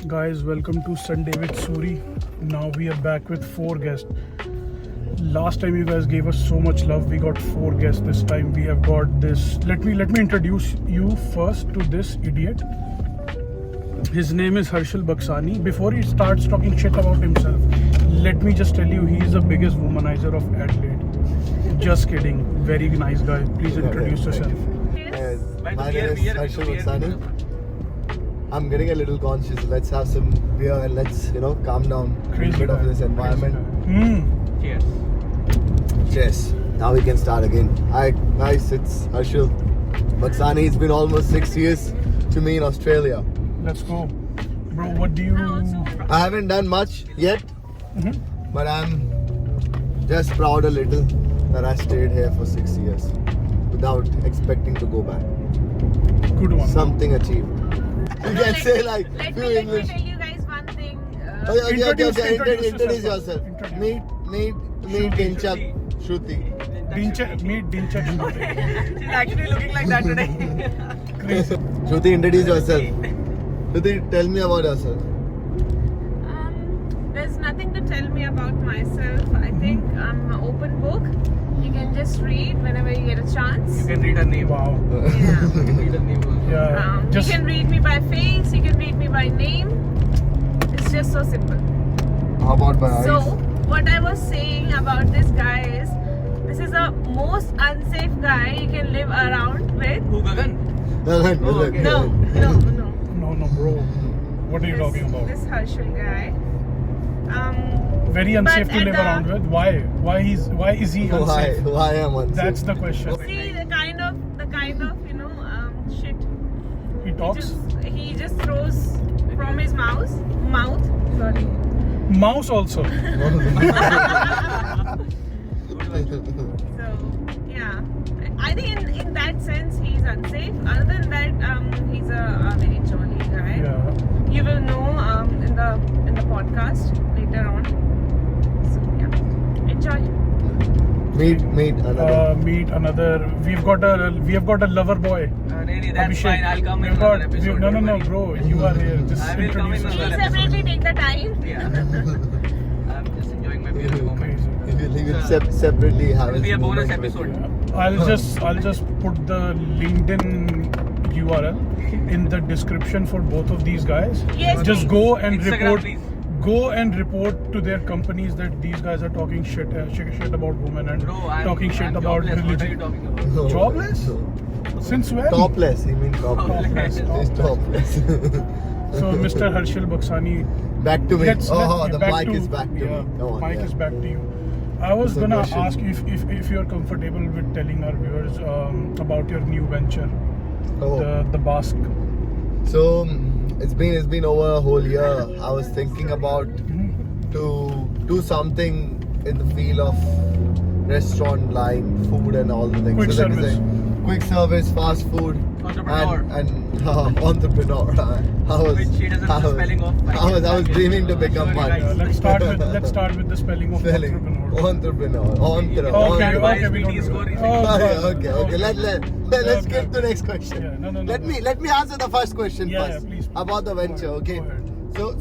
Guys, welcome to Sunday with Suri. Now we are back with 4 guests. Last time you guys gave us so much love. We got 4 guests. This time we have got this. Let me introduce you first to this idiot. His name is Harshal Baksani. Before he starts talking shit about himself, let me just tell you, he is the biggest womanizer of Adelaide. Just kidding. Very nice guy. Please introduce yourself. My name is Harshal Baksani. I'm getting a little conscious. Let's have some beer and let's, calm down a Crazy bit guy. of this environment. Cheers. Cheers. Now we can start again. Hi guys, it's Harshal Baksani. It's been almost 6 years to me in Australia. Let's go. Bro, what do you... I haven't done much yet, but I'm just proud a little that I stayed here for 6 years without expecting to go back. Good one. Something achieved. You can say like Let few me English. tell you guys one thing. Okay. Introduce Introduce yourself. yourself. Introduce. Meet Dinchak Shruti. Meet Dinchak Shruti. She's actually looking like that today. Crazy. Shruti, introduce yourself. Shruti, tell me about yourself. There's nothing to tell me about myself. I think I'm an open book. You can just read whenever you get a chance. You can read her name. Wow. Yeah. You can read her name. Yeah. You can read me by face. You can read me by name. It's just so simple. How about my eyes? So, what I was saying about this guy is, this is the most unsafe guy you can live around with. Who, Gagan? No, okay. No. No, bro. What are you talking about? This Harshal guy. Very unsafe but to at live the- around with. Why? Why is he unsafe? Why am I? That's the question. See the kind of shit He talks. he just throws from his mouth. Sorry. Mouse also. So yeah, I think in that sense he's unsafe. Other than that, he's a very jolly guy. Yeah. You will know in the podcast later on. So yeah, enjoy. Meet another. Meet another. We have got a lover boy. No, that's Abhishek. fine. I'll come in We've another got- episode. No, don't worry. bro. You are here. Just I will come in introduce We'll another yourself. separately take the time. Yeah. I'm just enjoying my beer at the moment. Crazy. He will separately have It'll his be a bonus moment with episode. you. I'll just put the LinkedIn URL in the description for both of these guys. Yes, Just please. go and Instagram, report. please. Go and report to their companies that these guys are talking shit about women and Bro, talking shit I'm about jobless. What are you religion. talking about? No, Jobless? no. Since when? Topless. He means topless. Topless. He's topless. So, Mr. Harshal Baksani, Back to me. The back mic to- is back to yeah, me. Come on, mic yeah. is back to you. I was That's a gonna question. ask if you're comfortable with telling our viewers about your new venture, Oh. the Basque. So it's been over a whole year. I was thinking about to do something in the field of restaurant line, food and all the things. Quick that is service. quick service, fast food, Entrepreneur. and entrepreneur. I was, Which she doesn't know the spelling of. I was dreaming to become Sure, one. guys. Let's start with the spelling of Spelling. entrepreneur. Entrepreneur. Okay, Guys, we don't PT do score that. is Okay. Let's Okay. skip to next question. Yeah, no. Let me answer the first question Yeah, first please. about the venture. Go Okay. ahead.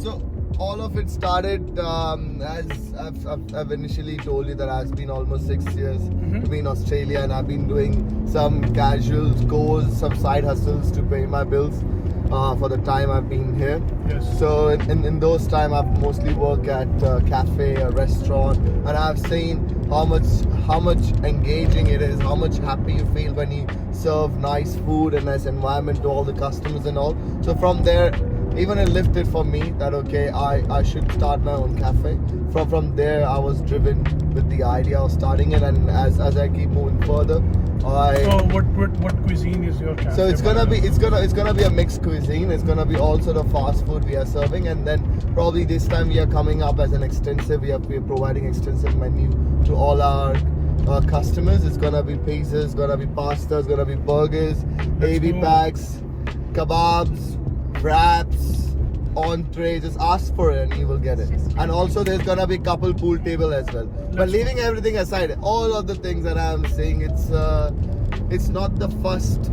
So all of it started as I've initially told you that I've been almost 6 years to be in Australia, and I've been doing some casual goals, some side hustles to pay my bills for the time I've been here. Yes. So in those time I've mostly worked at a cafe, a restaurant, and I've seen how much engaging it is, how much happy you feel when you serve nice food and nice environment to all the customers and all. So from there, even it lifted for me that okay, I should start my own cafe. From there I was driven with the idea of starting it, and as I keep moving further, So what cuisine is your cafe? so it's gonna be a mixed cuisine. It's gonna be also the fast food we are serving, and then probably this time we are coming up as an extensive. We are providing extensive menu to all our customers. It's gonna be pizzas, it's gonna be pasta, it's gonna be burgers, AV go. packs, kebabs, wraps, entree. Just ask for it and you will get it. And also there's gonna be couple pool table as well. But leaving everything aside, all of the things that I'm saying, it's not the first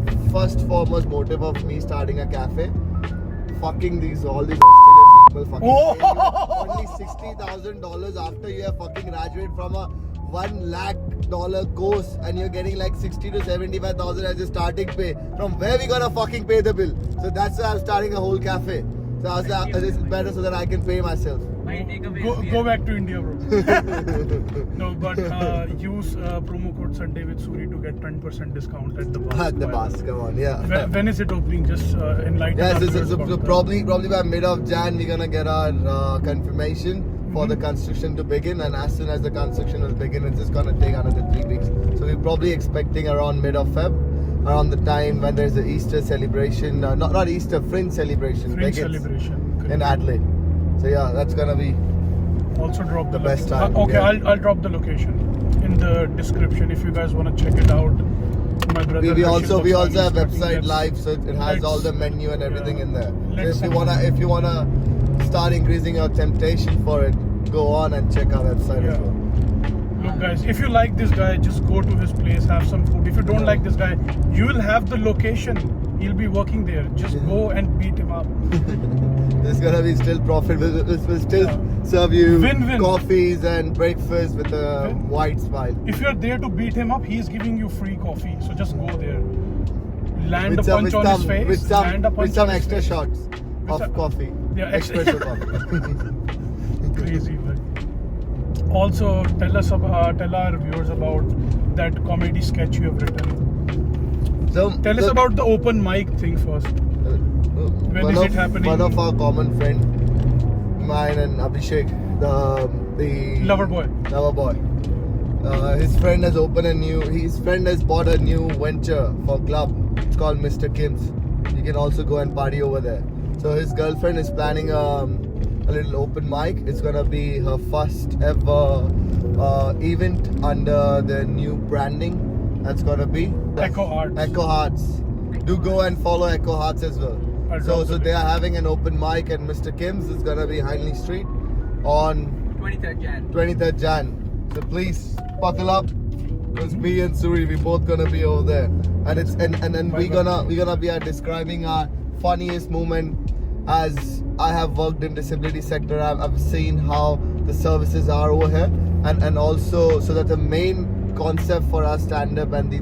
foremost motive of me starting a cafe. Fucking all these Australian will fucking Oh. pay you only $60,000 after you have fucking graduated from a $1 lakh course and you're getting like 60 to 75,000 as a starting pay. From where we gonna fucking pay the bill? So that's why I'm starting a whole cafe. So I was like, this is better so that I can pay myself. My takeaway is Go back to India, bro. No, but use promo code Sunday with Suri to get 10% discount at the bus. At the bus, come on, yeah. When is it opening? Just enlighten Yes, our this viewers is about that. probably by mid of Jan we're gonna get our confirmation for the construction to begin, and as soon as the construction will begin, it's just gonna take another 3 weeks. So we're probably expecting around mid of Feb, around the time when there's the Easter celebration, not Easter, Fringe celebration Fringe begins celebration. in Adelaide. So yeah, that's gonna be Also drop the best location. time, Okay, yeah. I'll drop the location in the description if you guys wanna check it out. My brother. we Rashid also Baksani have is cutting website that. live, so it has all Let's- the menu and everything yeah. in there. So Let's if you wanna start increasing your temptation for it, go on and check our website as Yeah. well. Look, guys, if you like this guy, just go to his place, have some food. If you don't like this guy, you will have the location. He'll be working there. Just go and beat him up. It's gonna be still profitable. This will still Yeah. serve you Win-win. coffees and breakfast with a Win. wide smile. If you're there to beat him up, he's giving you free coffee. So just go there. Land With a some, punch on his face. with land a some, punch with some on his extra face. shots of some- coffee. Yeah, Espresso coffee. Crazy, man. Also, tell our viewers about that comedy sketch you have written. So Tell us about the open mic thing first. When one is of, it happening? One of our common friend, mine and Abhishek, the Lover boy. Lover boy. His friend has bought a new venture for club. It's called Mr. Kim's. You can also go and party over there. So his girlfriend is planning a little open mic. It's gonna be her first ever event under the new branding. That's gonna be Echo Arts. Echo Hearts. Do go and follow Echo Hearts as well. I'll So drop the they link. are having an open mic at Mr. Kim's. It's gonna be Hindley Street on 23rd Jan. 23rd Jan. So please buckle up, because me and Suri we both gonna be over there, and it's and we're gonna be describing our funniest moment. As I have worked in disability sector, I've seen how the services are over here, and also so that the main concept for our stand up and the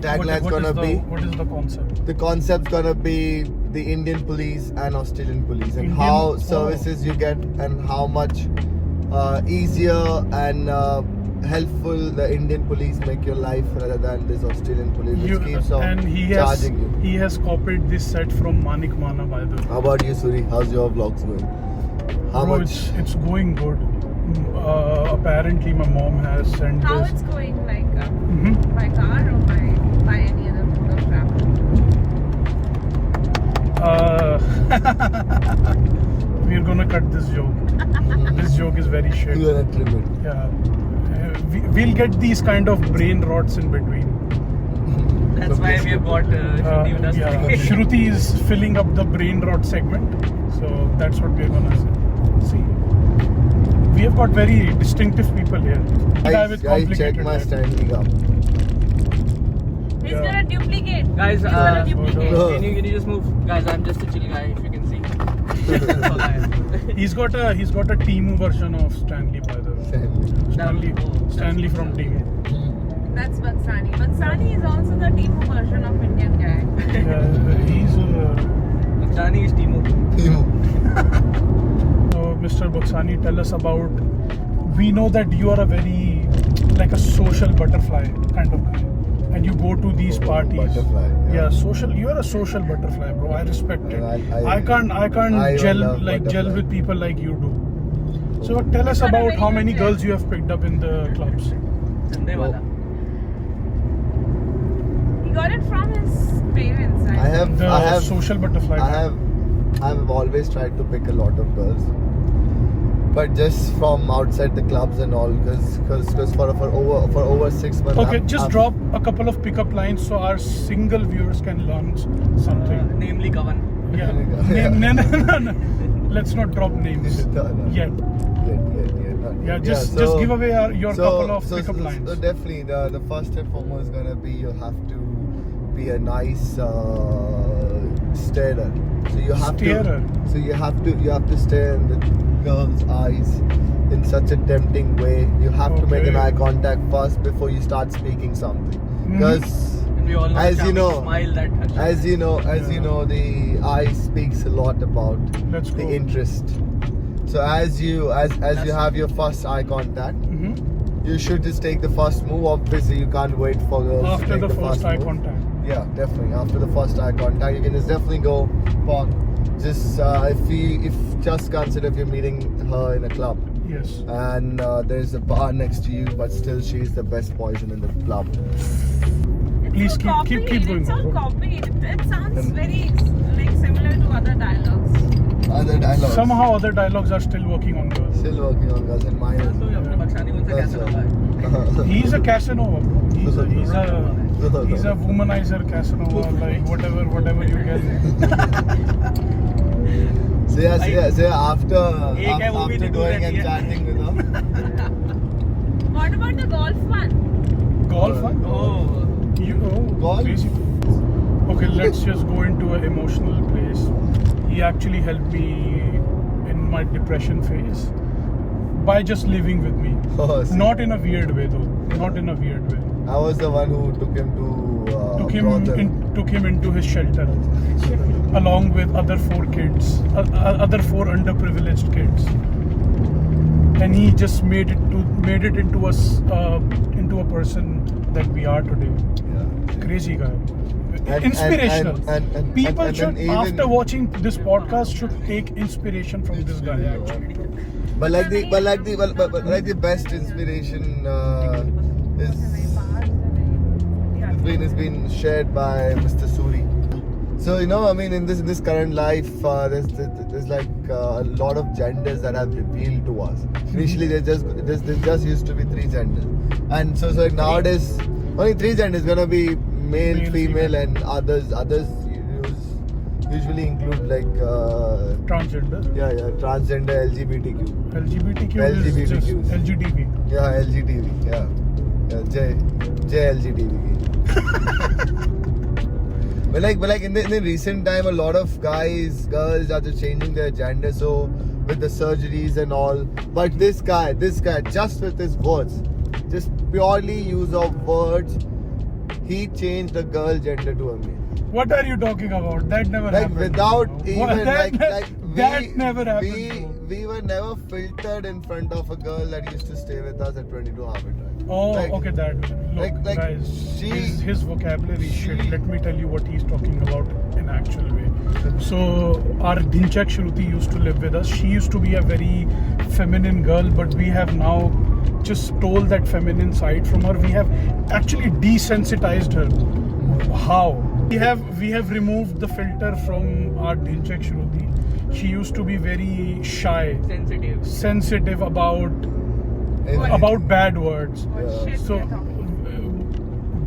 tagline's gonna be. What is the concept? The concept's gonna be the Indian police and Australian police, and Indian- how services you get, and how much easier and helpful the Indian police make your life rather than this Australian police, which keeps on and charging you. he has copied this set from Manik Mana, by the way. How about you, Suri? How's your vlogs going? How Bro, much? it's going good. Apparently, my mom has sent How this. it's going, like Mhm. by car or by any other mode of travel? We're gonna cut this joke. This joke is very shit. You're a tribute. Yeah. We'll get these kind of brain rots in between. That's why we have got Shruti with us Yeah, today. Shruti is filling up the brain rot segment. So that's what we're gonna see. We have got very distinctive people here. The guy with I check complicated my hair. standing up. He's Yeah. gonna duplicate. Guys, He's gonna duplicate. no. can you just move? Guys, I'm just a chill guy, if you can see. That's all I am. He's got a Timu version of Stanley, by the way. Stanley, Oh, Stanley from Timu. That's Baksani. Baksani is also the Timu version of Indian guy. Yeah, he's Johnny is Timo. so Mr. Baksani, tell us about. We know that you are a very like a social butterfly kind of guy, and you go to these parties. Butterfly, yeah. social. You are a social butterfly, bro. I respect it. I can't I gel love gel butterfly. with people like you do. So tell us You're a about very how good many gel. girls you have picked up in the clubs. Sunday wala. He got it from his parents. I have The social butterfly. I've always tried to pick a lot of girls, but just from outside the clubs and all, because for over 6 months. Okay, just drop a couple of pickup lines so our single viewers can learn something. Namely Kavan. Yeah. Yeah. No. Let's not drop names No, no. yet. Yeah, just give away your couple of pickup lines. So definitely, the first and foremost is gonna be you have to be a nice starer. So you have Starer. to. So you have to stare in the girl's eyes in such a tempting way. You have to make an Okay. eye contact first before you start speaking something. Because And we all know as the you charming know, smile that Harshit as has. you know, the eye speaks a lot about Let's the go. interest. So as you have your first eye contact, Mhm. you should just take the first move. Obviously, you can't wait for girls to After take the first eye move. contact. Yeah, definitely. After the first eye contact, you can just definitely go park. Just if just consider if you're meeting her in a club Yes. and there's a bar next to you, but still she's the best poison in the club. Please so keep copied. going, It's all bro. copied. It sounds And- very like similar to other dialogues. Other dialogues. Somehow other dialogues are still working on girls. Still working on girls and mine. तो ये अपने बक्सानी कौन सा That's कैसे right. होगा? He's a Casanova, bro. He's a womanizer Casanova, like whatever you get. So after एक है वो भी after नहीं going दूर and रहती है। chatting with her, What about the golf one? Golf, huh? Oh, Golf? Crazy. Okay, let's just go into an emotional place. He actually helped me in my depression phase by just living with me. oh, see, Not in a weird way, though. Not in a weird way. I was the one who took him to brothel. Took him into his shelter, along with other 4 kids, other 4 underprivileged kids, and he just made it into a person that we are today. Yeah. Crazy guy. And- Inspirational. and People then should, even- after watching this podcast, should take inspiration from this guy. Actually, But the best inspiration is been shared by Mr. Suri. So I mean, in this current life, there's like a lot of genders that have revealed to us. Initially, there just used to be 3 genders, and so like nowadays, only 3 genders gonna be male, Male, female, and others usually include like transgender. transgender, LGBTQ. LGBTQ is just LGBTQs. LGDB. Yeah, LGTV. Yeah, J LGTV. But like in the recent time, a lot of girls are just changing their gender. So with the surgeries and all. But this guy, just with his words, just purely use of words, he changed a girl gender to a male. What are you talking about? That never Like happened. without What? even That never happened. we were never filtered in front of a girl that used to stay with us at 22 Harbour Drive. Oh, Like- okay, that. Look, like guys, she- his vocabulary shit. Let me tell you what he's talking about in actual way. So, our Dinchak Shruti used to live with us. She used to be a very feminine girl, but we have now just stole that feminine side from her. We have actually desensitized her. How? We have removed the filter from our Dinchak Shruti. She used to be very shy, sensitive about bad words. What Yeah. shit So we are talking.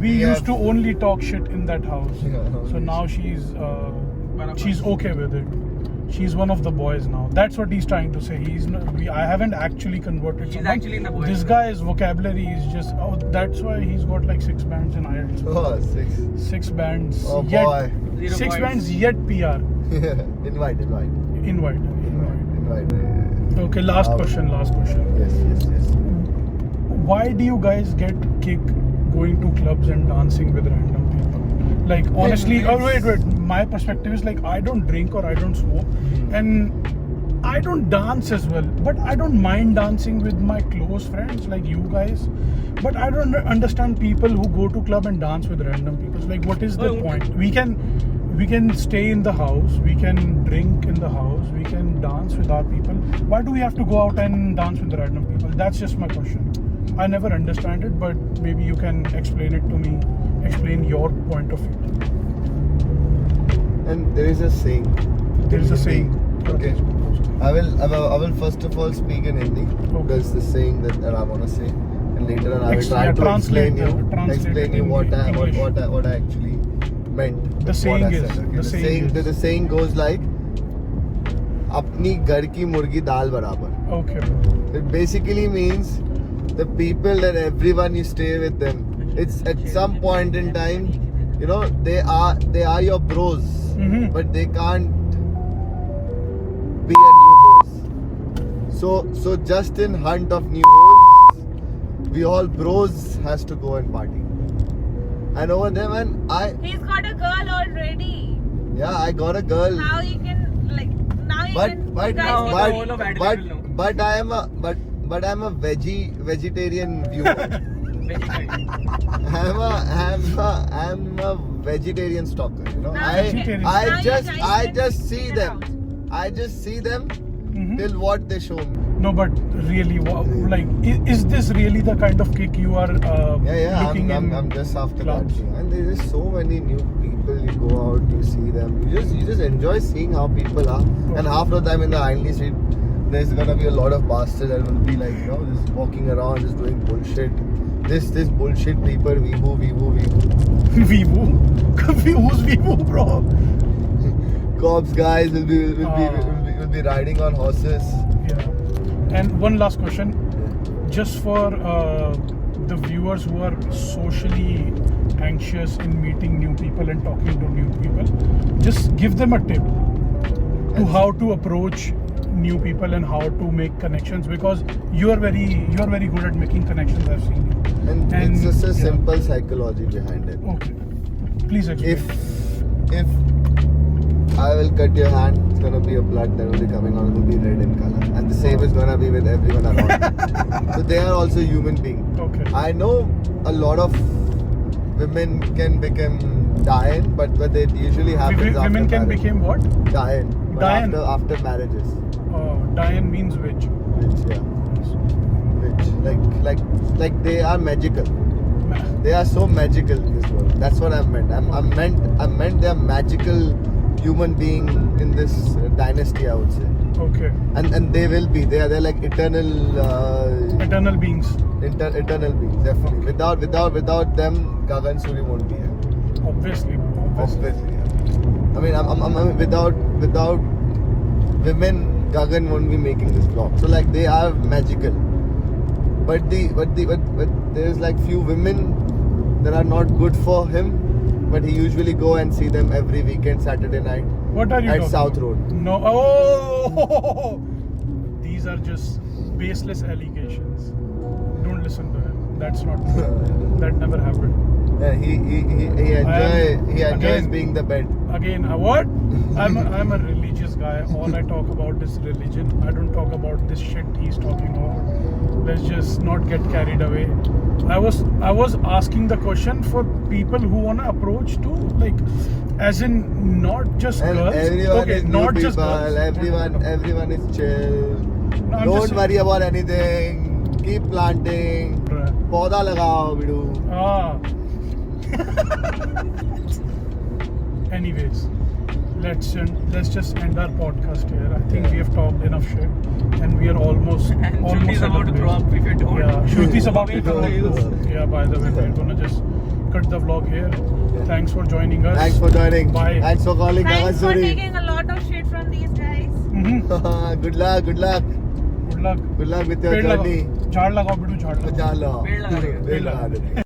we Yeah. used to only talk shit in that house. Yeah. So now she's okay with it. She's one of the boys now. That's what he's trying to say. I haven't actually converted. He's someone. actually in the boys' This club. guy's vocabulary is just. Oh, that's why he's got like 6 bands in IELTS. Oh, 6. 6 bands. Oh yet, boy. 6 points. bands yet PR. Invite. Invite. Okay, Um, last question. Yes. Why do you guys get kick going to clubs and dancing with random people? Like honestly, wait. My perspective is like I don't drink or I don't smoke, and I don't dance as well. But I don't mind dancing with my close friends like you guys. But I don't understand people who go to club and dance with random people. Like, what is the point? We can stay in the house. We can drink in the house. We can dance with our people. Why do we have to go out and dance with random people? That's just my question. I never understand it, but maybe you can explain it to me. Explain your point of view. And there is a saying. There is a saying. Okay. I will first of all speak in Hindi. There's the saying that I want to say, and later on I will try to Translate explain you in what I English. actually meant. The saying what I is- said, okay? the saying is- the saying goes like, "अपनी घर की मुर्गी दाल बराबर." Okay. It basically means the people that everyone you stay with them. It's at some point in time, they are your bros, Mhm. but they can't So just in hunt of new holes, we all bros has to go and party. And over there, man, He's got a girl already. I got a girl. How you can like now you But can you but guys now can- the whole of Adelaide will know. but I am a vegetarian viewer. Vegetarian. I'm a vegetarian stalker. You know, Now you can- now I you just guys I can just see figure them. out. I just see them Mhm. till what they show me. No, but really, like, is this really the kind of kick you are Yeah. looking I'm in? just after clubs? that. And there is so many new people. You go out, you see them. You just enjoy seeing how people are. And half the time in the Hindley Street, there's gonna be a lot of bastards that will be like, you know, just walking around, just doing bullshit. This bullshit people, Vivo. Vivo? Who's Vivo, bro? Cops guys will be riding on horses. Yeah. And one last question, just for the viewers who are socially anxious in meeting new people and talking to new people, just give them a tip to how to approach new people and how to make connections, because you are very good at making connections. I've seen you. And it's just a simple psychology behind it. Okay, please explain. If I will cut your hand, it's gonna be a blood that will be coming out, it will be red in color. And the same is gonna be with everyone around. So they are also human beings. Okay. I know a lot of women can become Diane, but they usually happens after Women can marriage. become what? Diane. But Diane. after marriages. Diane means witch. Which like they are magical. They are so magical in this world. That's what I meant. I meant they are magical human being in this dynasty, I would say. Okay. And they will be. They're like eternal Eternal beings. eternal beings, definitely. Without them, Gagan Suri won't be here. Obviously. Obviously. Yeah. I mean, I'm without women, Gagan won't be making this vlog. So like they are magical. But there's like few women that are not good for him. But he usually go and see them every weekend, Saturday night. What are you At talking South about? Road. No. Oh, these are just baseless allegations. Don't listen to him. That's not true. That never happened. Yeah, he enjoys again- being the bed. Again, what? I'm a religious guy. All I talk about is religion. I don't talk about this shit he's talking about. Let's just not get carried away. I was asking the question for people who wanna approach to, like, as in not just And girls. everyone Okay, is new not people. just girls. Everyone is chill. No, I'm Don't just- worry about anything. Keep planting. पौधा लगाओ बिडू. Anyways, let's just end our podcast here. I think we have talked enough shit, and we are almost And almost Shruti is at about the to break. throw up if you don't. Yeah, Shruti is about to Away throw from the hills. up. Yeah, by the way, we're gonna just cut the vlog here. Thanks for joining us. Thanks for joining. Bye. Thanks for calling Thanks for Gagan taking a lot of shit from these guys. Mhm. Good luck. Good luck. Good luck with your पेड़ journey. लगाओ, झाड़ लगाओ बिटू, झाड़ लगाओ. Jalo. पेड़ लगा रहे हैं. पेड़ लगा रहे हैं.